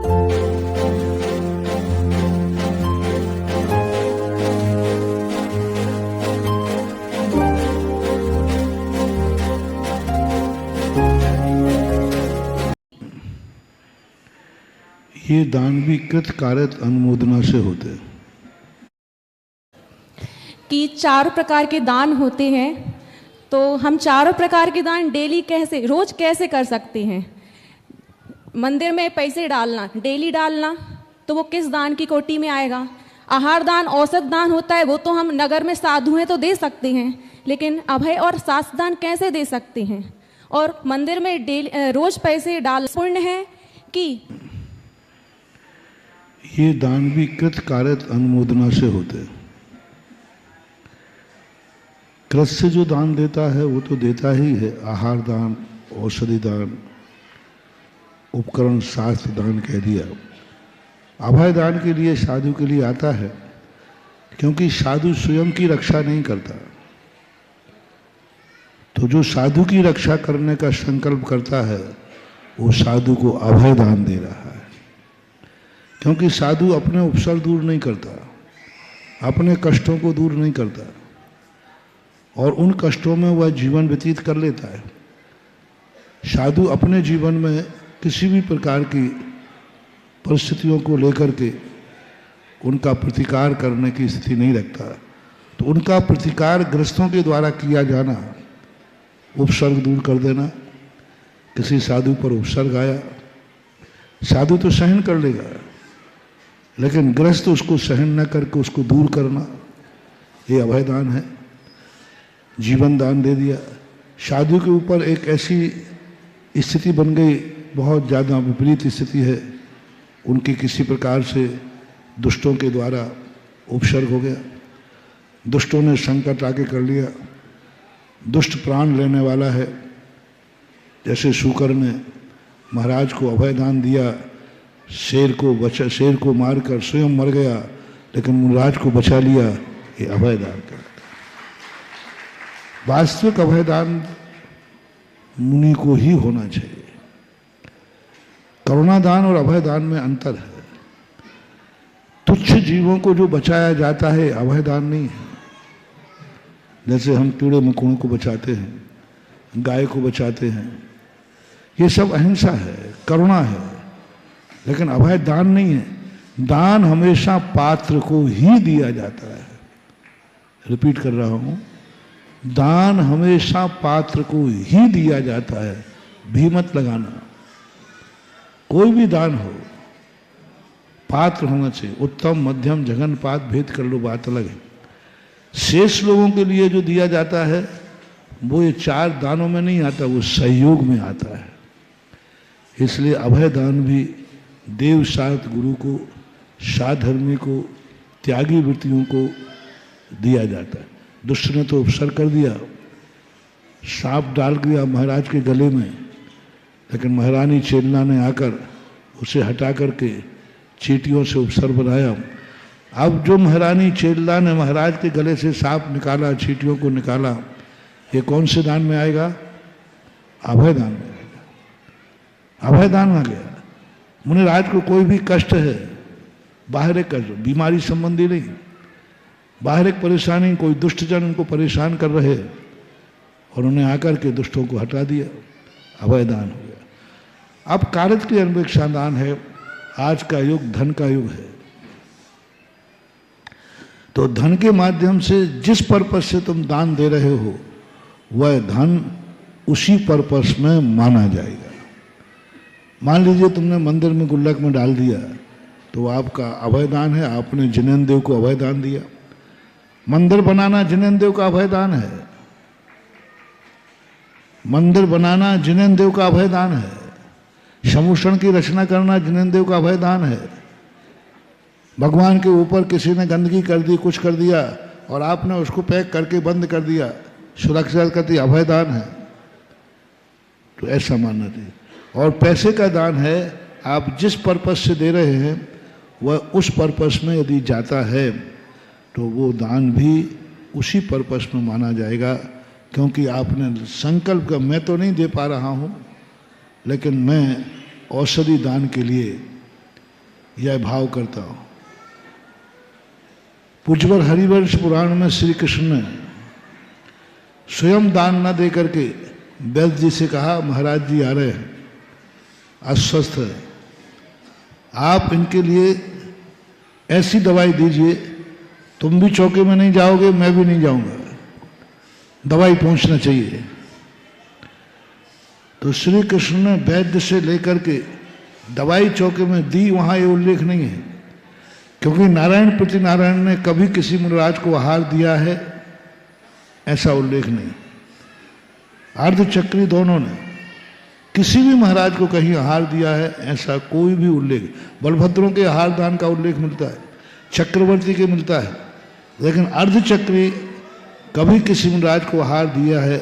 ये दान भी कृत कारत अनुमोदना से होते हैं कि 4 प्रकार के दान होते हैं, तो हम चारों प्रकार के दान डेली कैसे, रोज कैसे कर सकते हैं? मंदिर में पैसे डालना, डेली डालना, तो वो किस दान की कोटि में आएगा? आहार दान औसत दान होता है, वो तो हम नगर में साधु हैं तो दे सकते हैं, लेकिन अभय और शास्त्र दान कैसे दे सकते हैं? और मंदिर में डेली रोज पैसे डाल पुण्य है कि ये दान भी कृत कारत अनुमोदना से होते हैं। कृत से जो दान देता है वो तो देता ही है, आहार दान, औषधि दान, उपकरण शास्त्र दान कह दिया। अभय दान के लिए साधु के लिए आता है, क्योंकि साधु स्वयं की रक्षा नहीं करता, तो जो साधु की रक्षा करने का संकल्प करता है वो साधु को अभय दान दे रहा है। क्योंकि साधु अपने उपसर दूर नहीं करता, अपने कष्टों को दूर नहीं करता, और उन कष्टों में वह जीवन व्यतीत कर लेता है। साधु अपने जीवन में किसी भी प्रकार की परिस्थितियों को लेकर के उनका प्रतिकार करने की स्थिति नहीं रखता, तो उनका प्रतिकार ग्रस्तों के द्वारा किया जाना, उपसर्ग दूर कर देना। किसी साधु पर उपसर्ग आया, साधु तो सहन कर लेगा, लेकिन ग्रस्त उसको सहन न करके उसको दूर करना, ये अभय दान है। जीवन दान दे दिया। साधु के ऊपर एक ऐसी स्थिति बन गई, बहुत ज़्यादा विपरीत स्थिति है, उनकी किसी प्रकार से दुष्टों के द्वारा उपसर्ग हो गया, दुष्टों ने संकट आके कर लिया, दुष्ट प्राण लेने वाला है। जैसे शूकर ने महाराज को अभय दान दिया, शेर को मारकर स्वयं मर गया, लेकिन महाराज को बचा लिया, ये अभय दान कर। वास्तविक अभय दान मुनि को ही होना चाहिए। करुणा दान और अभय दान में अंतर है। तुच्छ जीवों को जो बचाया जाता है अभय दान नहीं है। जैसे हम कीड़े मकोड़ों को बचाते हैं, गाय को बचाते हैं, ये सब अहिंसा है, करुणा है, लेकिन अभय दान नहीं है। दान हमेशा पात्र को ही दिया जाता है। रिपीट कर रहा हूं, दान हमेशा पात्र को ही दिया जाता है, भी मत लगाना। कोई भी दान हो, पात्र होना चाहिए। उत्तम, मध्यम, जघन, पात भेद कर लो, बात अलग है। शेष लोगों के लिए जो दिया जाता है वो ये 4 दानों में नहीं आता, वो सहयोग में आता है। इसलिए अभय दान भी देव सात गुरु को, साधर्मी को, त्यागी वृत्तियों को दिया जाता है। दुष्ट ने तो उपसर कर दिया, सांप डाल दिया महाराज के गले में, लेकिन महारानी चेलना ने आकर उसे हटा करके चींटियों से उपसर बनाया। अब जो महारानी चेलना ने महाराज के गले से सांप निकाला, चींटियों को निकाला, ये कौन से दान में आएगा? अभय दान में आएगा। अभय दान आ गया। मुनिराज को कोई भी कष्ट है, बाहर एक कष्ट, बीमारी संबंधी नहीं, बाहर एक परेशानी, कोई दुष्टजन उनको परेशान कर रहे और उन्हें आकर के दुष्टों को हटा दिया, अभय दान हो गया। अब कारत की अन्वेषा दान है। आज का युग धन का युग है, तो धन के माध्यम से जिस पर्पस से तुम दान दे रहे हो वह धन उसी पर्पस में माना जाएगा। मान लीजिए तुमने मंदिर में गुल्लक में डाल दिया तो आपका अभय दान है, आपने जिनेन्द्र देव को अभय दान दिया। मंदिर बनाना जिनेन्द्र देव का अभय दान है। मंदिर बनाना जिनेन्द्र देव का अभय दान है। समुषण की रचना करना जिनेन्द्र देव का अभय दान है। भगवान के ऊपर किसी ने गंदगी कर दी, कुछ कर दिया और आपने उसको पैक करके बंद कर दिया, सुरक्षा करती, अभय दान है। तो ऐसा मानना चाहिए। और पैसे का दान है, आप जिस पर्पस से दे रहे हैं वह उस पर्पस में यदि जाता है तो वो दान भी उसी पर्पस में माना जाएगा। क्योंकि आपने संकल्प का, मैं तो नहीं दे पा रहा हूँ, लेकिन मैं औषधि दान के लिए यह भाव करता हो। पूज्यवर हरिवंश पुराण में श्री कृष्ण ने स्वयं दान न दे करके वैद्य जी से कहा, महाराज जी आ रहे हैं, अस्वस्थ है, आप इनके लिए ऐसी दवाई दीजिए, तुम भी चौके में नहीं जाओगे, मैं भी नहीं जाऊंगा, दवाई पहुंचना चाहिए। तो श्री कृष्ण ने वैद्य से लेकर के दवाई चौके में दी, वहां ये उल्लेख नहीं है, क्योंकि नारायण प्रति नारायण ने कभी किसी मुनिराज को आहार दिया है ऐसा उल्लेख नहीं। अर्धचक्री दोनों ने किसी भी महाराज को कहीं आहार दिया है ऐसा कोई भी उल्लेख, बलभद्रों के आहार दान का उल्लेख मिलता है, चक्रवर्ती के मिलता है, लेकिन अर्धचक्री कभी किसी मुनिराज को आहार दिया है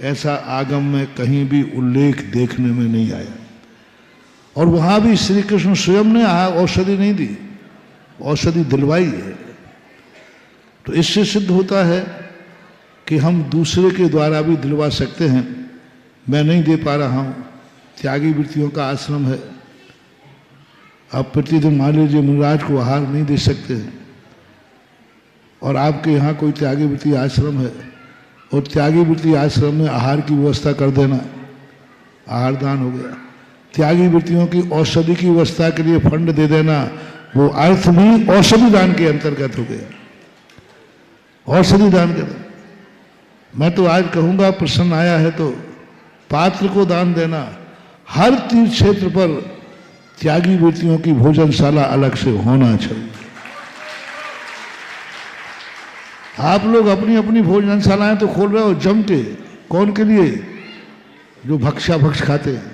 ऐसा आगम में कहीं भी उल्लेख देखने में नहीं आया। और वहां भी श्री कृष्ण स्वयं ने औषधि नहीं दी, औषधि दिलवाई है। तो इससे सिद्ध होता है कि हम दूसरे के द्वारा भी दिलवा सकते हैं। मैं नहीं दे पा रहा हूँ, त्यागी वृत्तियों का आश्रम है, आप प्रतिदिन मान लीजिए मुनिराज को आहार नहीं दे सकते हैं, और आपके यहाँ कोई त्यागी वृत्ति आश्रम है और त्यागी वृत्ति आश्रम में आहार की व्यवस्था कर देना, आहार दान हो गया। त्यागी वृत्तियों की औषधि की व्यवस्था के लिए फंड दे देना, वो अर्थ भी औषधि दान के अंतर्गत हो गया, औषधि दान कर। मैं तो आज कहूंगा, प्रश्न आया है तो पात्र को दान देना। हर तीर्थ क्षेत्र पर त्यागी वृत्तियों की भोजनशाला अलग से होना चाहिए। आप लोग अपनी अपनी भोजनशालाएं तो खोल रहे हो जम के, कौन के लिए? जो भक्ष खाते हैं,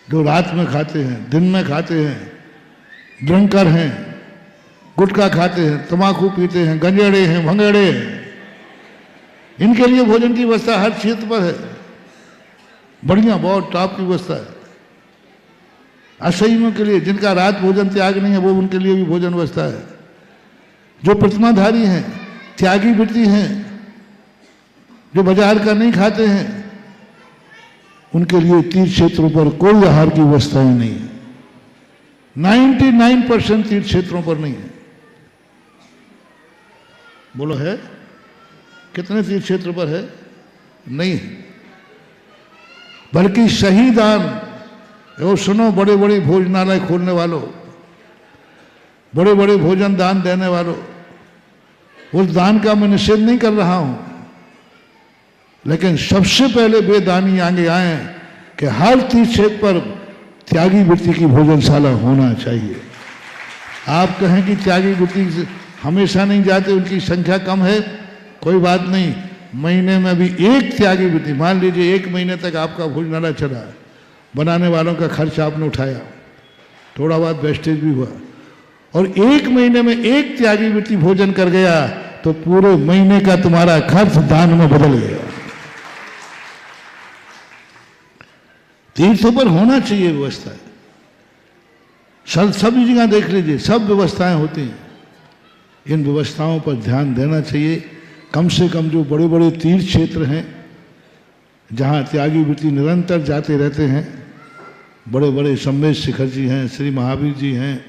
जो रात में खाते हैं, दिन में खाते हैं, ड्रंकर हैं, गुटखा खाते हैं, तम्बाकू पीते हैं, गंजेड़े हैं, भंगेड़े हैं, इनके लिए भोजन की व्यवस्था हर क्षेत्र पर है, बढ़िया बहुत टॉप की व्यवस्था है। असहियों के लिए, जिनका रात भोजन त्याग नहीं है, वो उनके लिए भी भोजन व्यवस्था है। जो प्रतिमाधारी हैं, त्यागी वृत्ति हैं, जो बाजार का नहीं खाते हैं, उनके लिए तीर्थ क्षेत्रों पर कोई आहार की व्यवस्थाएं नहीं है। 99% तीर्थ क्षेत्रों पर नहीं है। बोलो है? कितने तीर्थ क्षेत्र पर है? नहीं है। बल्कि सही दान, और सुनो बड़े बड़े भोजनालय खोलने वालों, बड़े बड़े भोजन दान देने वालों, उस दान का मैं निषेध नहीं कर रहा हूं, लेकिन सबसे पहले वे दानी आगे आए कि हर तीर्थ क्षेत्र पर त्यागी वृत्ति की भोजनशाला होना चाहिए। आप कहें कि त्यागी वृत्ति हमेशा नहीं जाते, उनकी संख्या कम है, कोई बात नहीं, महीने में भी एक त्यागी वृत्ति, मान लीजिए 1 महीने तक आपका भोजनालय चला, बनाने वालों का खर्च आपने उठाया, थोड़ा बहुत वेस्टेज भी हुआ, और 1 महीने में एक त्यागी वृत्ति भोजन कर गया तो पूरे महीने का तुम्हारा खर्च दान में बदल गया। तीर्थों पर होना चाहिए व्यवस्था, सभी जगह देख लीजिए, सब व्यवस्थाएं होती हैं। इन व्यवस्थाओं पर ध्यान देना चाहिए। कम से कम जो बड़े बड़े तीर्थ क्षेत्र हैं जहाँ त्यागी वृत्ति निरंतर जाते रहते हैं, बड़े बड़े सम्मेश शिखर जी हैं, श्री महावीर जी हैं,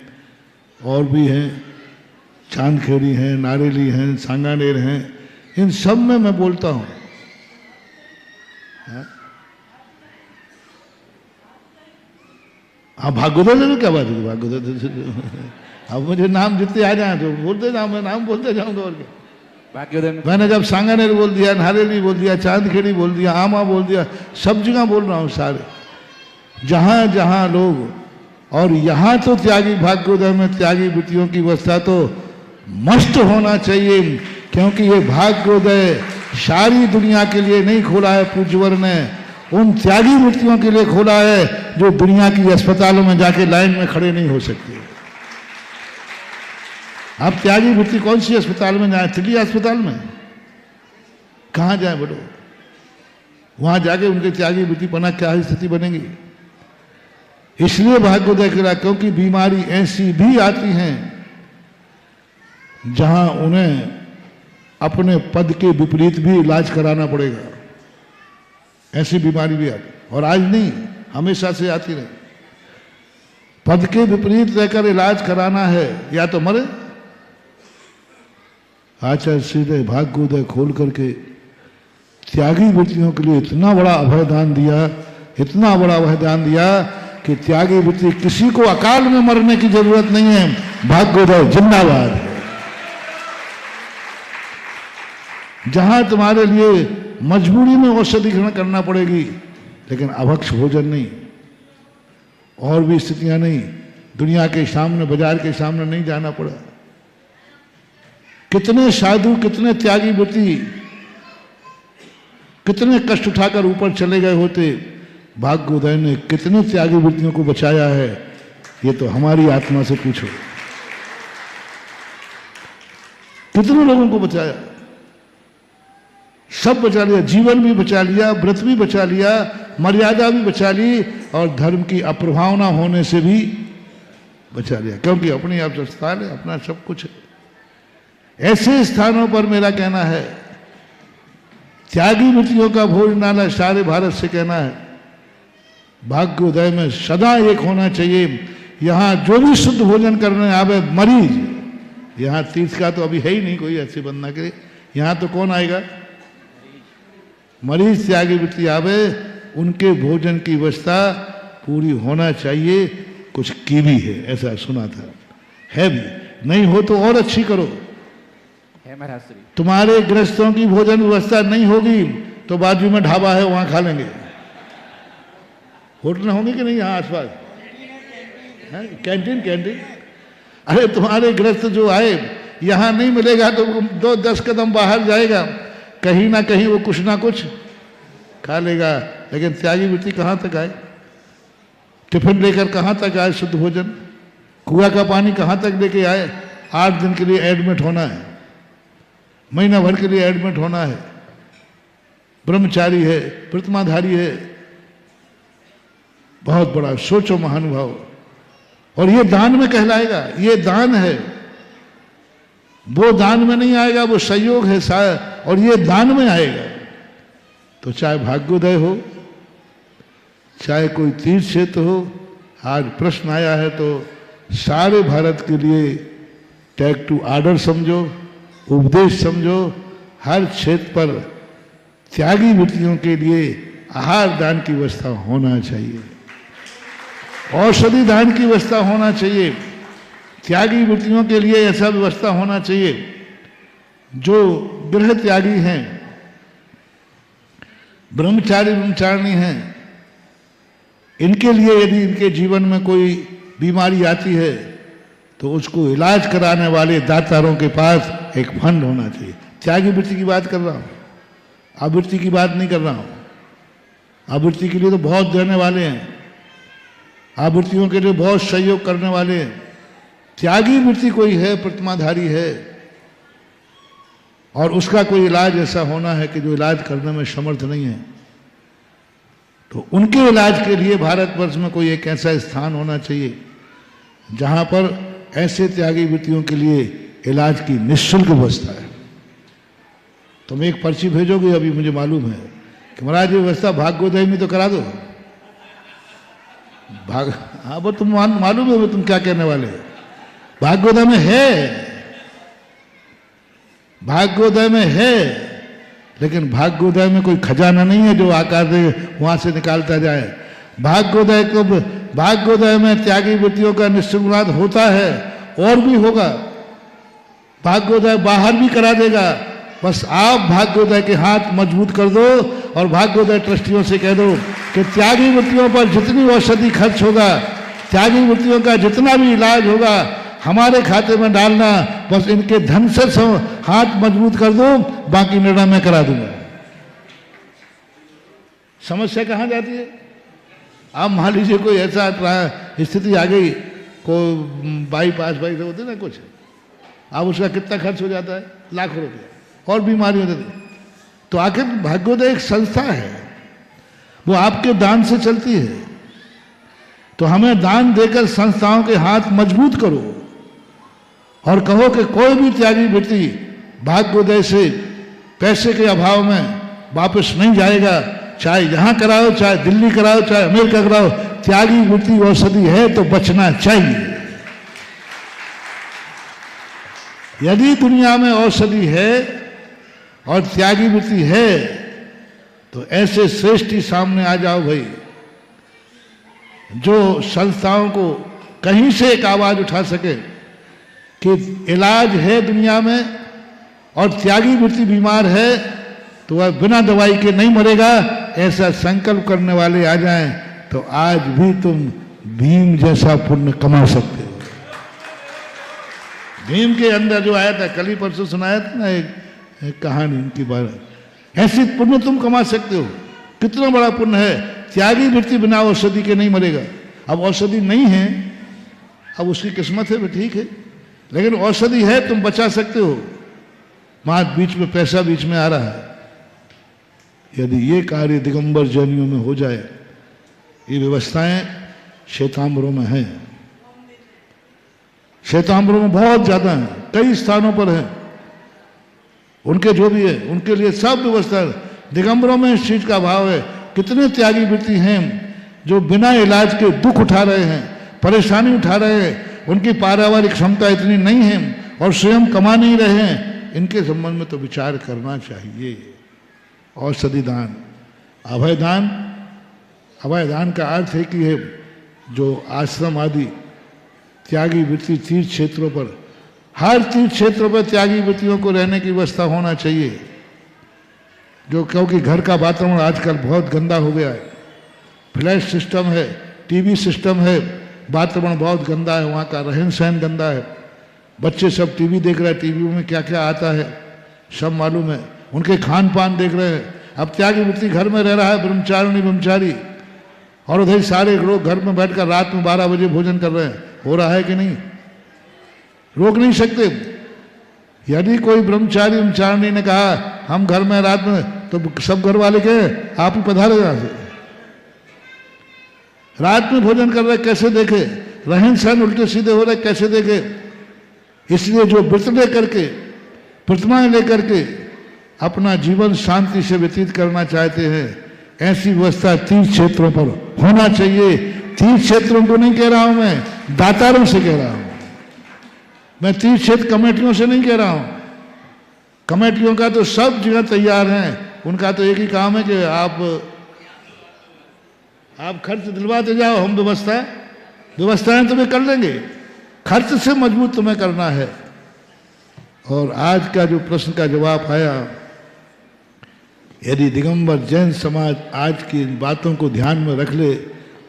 और भी हैं, चांदखेड़ी हैं, नारेली हैं, सांगानेर हैं, इन सब में मैं बोलता हूँ। हाँ, भागवत में क्या बात है? भागवत अब मुझे नाम जितने आ जाए तो बोलते जाऊँ, मैं नाम बोलते जाऊँगा और क्या। मैंने जब सांगानेर बोल दिया, नारेली बोल दिया, चांदखेड़ी बोल दिया, आमा बोल दिया, सब जगह बोल रहा हूँ सारे, जहाँ जहाँ लोग। और यहाँ तो त्यागी भाग्योदय में त्यागी वृत्तियों की व्यवस्था तो मस्त होना चाहिए, क्योंकि ये भाग्योदय सारी दुनिया के लिए नहीं खोला है, पूज्यवर ने उन त्यागी वृत्तियों के लिए खोला है जो दुनिया की अस्पतालों में जाके लाइन में खड़े नहीं हो सकते। अब त्यागी वृत्ति कौन सी अस्पताल में जाए? दिल्ली अस्पताल में कहाँ जाए बोलो? वहां जाके उनके त्यागी वृत्ति पना क्या स्थिति बनेगी? इसलिए भाग्योदय करा, क्योंकि बीमारी ऐसी भी आती हैं जहां उन्हें अपने पद के विपरीत भी इलाज कराना पड़ेगा। ऐसी बीमारी भी आती, और आज नहीं, हमेशा से आती रही। पद के विपरीत रहकर इलाज कराना है या तो मरे। आचार्य श्री ने भाग्योदय खोल करके त्यागी वृत्तियों के लिए इतना बड़ा अभयदान दिया, इतना बड़ा अभयदान दिया कि त्यागी वृत्ति किसी को अकाल में मरने की जरूरत नहीं है। भाग्योदय जिंदाबाद है। जहां तुम्हारे लिए मजबूरी में औषधि ग्रहण करना पड़ेगी, लेकिन अभक्ष भोजन नहीं, और भी स्थितियां नहीं, दुनिया के सामने, बाजार के सामने नहीं जाना पड़ा। कितने साधु, कितने त्यागी वृत्ति, कितने कष्ट उठाकर ऊपर चले गए होते। भाग्योदय ने कितने त्यागी वृत्तियों को बचाया है, ये तो हमारी आत्मा से पूछो। कितने लोगों को बचाया, सब बचा लिया, जीवन भी बचा लिया, व्रत भी बचा लिया, मर्यादा भी बचा ली, और धर्म की अप्रभावना होने से भी बचा लिया, क्योंकि अपनी आप स्थान है, अपना सब कुछ है। ऐसे स्थानों पर मेरा कहना है, त्यागी वृत्तियों का भोजनालय सारे भारत से कहना है, भाग्योदय में सदा एक होना चाहिए। यहां जो भी शुद्ध भोजन करने आवे मरीज, यहां तीर्थ का तो अभी है ही नहीं कोई ऐसे बनना के, यहां तो कौन आएगा, मरीज त्यागी वृत्ति आवे, उनके भोजन की व्यवस्था पूरी होना चाहिए। कुछ की भी है, ऐसा सुना था, है भी, नहीं हो तो और अच्छी करो। तुम्हारे गृहस्थों की भोजन व्यवस्था नहीं होगी तो बाजू में ढाबा है, वहां खा लेंगे। होटल होंगे कि नहीं यहाँ आसपास, कैंटीन, कैंटीन। अरे तुम्हारे गृहस्थ जो आए, यहां नहीं मिलेगा तो 2-10 कदम बाहर जाएगा, कहीं ना कहीं वो कुछ ना कुछ खा लेगा। लेकिन त्यागी वृत्ति कहां तक आए, टिफिन लेकर कहां तक आए शुद्ध भोजन, कुआं का पानी कहां तक लेके आए। 8 दिन के लिए एडमिट होना है, महीना भर के लिए एडमिट होना है, ब्रह्मचारी है, प्रतिमाधारी है, बहुत बड़ा सोचो महानुभाव। और ये दान में कहलाएगा, ये दान है, वो दान में नहीं आएगा, वो संयोग है और ये दान में आएगा। तो चाहे भाग्योदय हो, चाहे कोई तीर्थ क्षेत्र हो, आज प्रश्न आया है तो सारे भारत के लिए टैग टू ऑर्डर समझो, उपदेश समझो। हर क्षेत्र पर त्यागी वृत्तियों के लिए आहार दान की व्यवस्था होना चाहिए, औषधि दान की व्यवस्था होना चाहिए, त्यागी वृत्तियों के लिए ऐसा व्यवस्था होना चाहिए। जो गृह त्यागी हैं, ब्रह्मचारी ब्रह्मचारिणी हैं, इनके लिए यदि इनके जीवन में कोई बीमारी आती है तो उसको इलाज कराने वाले दातारों के पास एक फंड होना चाहिए। त्यागी वृत्ति की बात कर रहा हूं, आवृत्ति की बात नहीं कर रहा हूं। आवृत्ति के लिए तो बहुत देने वाले हैं, आवृत्तियों के लिए बहुत सहयोग करने वाले हैं। त्यागी वृत्ति कोई है, प्रतिमाधारी है, और उसका कोई इलाज ऐसा होना है कि जो इलाज करने में समर्थ नहीं है, तो उनके इलाज के लिए भारतवर्ष में कोई एक ऐसा स्थान होना चाहिए जहां पर ऐसे त्यागी वृत्तियों के लिए इलाज की निःशुल्क व्यवस्था है। तुम एक पर्ची भेजोगे, अभी मुझे मालूम है कि महाराज ये व्यवस्था भाग्योदय में तो करा दो। हाँ, वो तुम मालूम है वो तुम क्या कहने वाले हो। भाग्योदय में है, भाग्योदय में है, लेकिन भाग्योदय में कोई खजाना नहीं है जो आकार दे वहां से निकालता जाए। भाग्योदय में त्यागी वृत्तियों का निश्चित होता है और भी होगा। भाग्योदय बाहर भी करा देगा, बस आप भाग्योदय के हाथ मजबूत कर दो और भाग्योदय ट्रस्टियों से कह दो कि त्यागी वृत्तियों पर जितनी औषधि खर्च होगा, त्यागी वृत्तियों का जितना भी इलाज होगा, हमारे खाते में डालना, बस इनके धन से हाथ मजबूत कर दो, बाकी निर्णय मैं करा दूंगा। समस्या कहां जाती है? आप मान लीजिए कोई ऐसा स्थिति आ गई, कोई बाईपास होते ना कुछ, अब उसका कितना खर्च हो जाता है, लाखों रुपया, और बीमारी हो जाती है। तो आखिर भाग्योदय एक संस्था है, वो आपके दान से चलती है। तो हमें दान देकर संस्थाओं के हाथ मजबूत करो और कहो कि कोई भी त्यागी वृत्ति भाग्योदय से पैसे के अभाव में वापस नहीं जाएगा। चाहे यहां कराओ, चाहे दिल्ली कराओ, चाहे अमेरिका कराओ, त्यागी वृत्ति औषधि है तो बचना चाहिए। यदि दुनिया में औषधि है और त्यागी वृत्ति है तो ऐसे श्रेष्ठी सामने आ जाओ भाई, जो संस्थाओं को कहीं से एक आवाज उठा सके कि इलाज है दुनिया में और त्यागी वृत्ति बीमार है तो वह बिना दवाई के नहीं मरेगा, ऐसा संकल्प करने वाले आ जाएं तो आज भी तुम भीम जैसा पुण्य कमा सकते हो। भीम के अंदर जो आया था, कल ही परसों सुनाया था ना एक कहानी उनकी बात, ऐसी पुण्य तुम कमा सकते हो। कितना बड़ा पुण्य है। त्यागी वृत्ति बिना औषधि के नहीं मरेगा। अब औषधि नहीं है, अब उसकी किस्मत है, ठीक है, लेकिन औषधि है, तुम बचा सकते हो। वहां बीच में पैसा बीच में आ रहा है। यदि ये कार्य दिगंबर जैनियों में हो जाए, ये व्यवस्थाएं श्वेतांबरों में हैं, श्वेतांबरों में बहुत ज्यादा है, कई स्थानों पर है, उनके जो भी है उनके लिए सब व्यवस्था। दिगंबरों में इस चीज का भाव है। कितने त्यागी वृत्ति हैं जो बिना इलाज के दुख उठा रहे हैं, परेशानी उठा रहे हैं, उनकी पारिवारिक क्षमता इतनी नहीं है और स्वयं कमा नहीं रहे हैं। इनके संबंध में तो विचार करना चाहिए। औषधि दान, अभय दान, अभय दान का अर्थ है कि ये जो आश्रम आदि त्यागी वृत्ति तीर्थ क्षेत्रों पर, हर तीर्थ क्षेत्रों पर त्यागी वृत्तियों को रहने की व्यवस्था होना चाहिए। जो क्योंकि घर का वातावरण आजकल बहुत गंदा हो गया है, फ्लैश सिस्टम है, टीवी सिस्टम है, वातावरण बहुत गंदा है, वहाँ का रहन सहन गंदा है। बच्चे सब टीवी देख रहे हैं, टीवी में क्या क्या आता है सब मालूम है, उनके खान पान देख रहे हैं। अब त्यागी वृत्ति घर में रह रहा है, ब्रह्मचारी, और उधर सारे लोग घर में बैठकर रात में 12 बजे भोजन कर रहे हैं। हो रहा है कि नहीं? रोक नहीं सकते। यदि कोई ब्रह्मचारी ने कहा हम घर में रात में, तो सब घर वाले कहे आप ही पधारे यहां से। रात में भोजन कर रहे कैसे देखे, रहन सहन उल्टे सीधे हो रहे कैसे देखे। इसलिए जो व्रत लेकर के, प्रतिमाएं लेकर के अपना जीवन शांति से व्यतीत करना चाहते हैं, ऐसी व्यवस्था तीर्थ क्षेत्रों पर होना चाहिए। तीर्थ क्षेत्रों को नहीं कह रहा हूं मैं, दातारों से कह रहा हूं मैं, तीर्थ क्षेत्र कमेटियों से नहीं कह रहा हूं। कमेटियों का तो सब जगह तैयार हैं, उनका तो एक ही काम है कि आप खर्च दिलवाते जाओ, हम व्यवस्थाएं तुम्हें कर लेंगे। खर्च से मजबूत तुम्हें करना है। और आज का जो प्रश्न का जवाब आया, यदि दिगंबर जैन समाज आज की इन बातों को ध्यान में रख ले,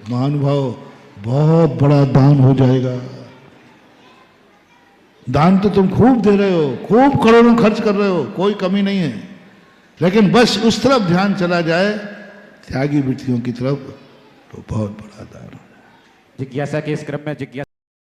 महानुभाव, बहुत बड़ा दान हो जाएगा। दान तो तुम खूब दे रहे हो, खूब करोड़ों खर्च कर रहे हो, कोई कमी नहीं है, लेकिन बस उस तरफ ध्यान चला जाए त्यागी वृत्तियों की तरफ, तो बहुत बड़ा दान हो। जिज्ञासा के इस क्रम में जिज्ञासा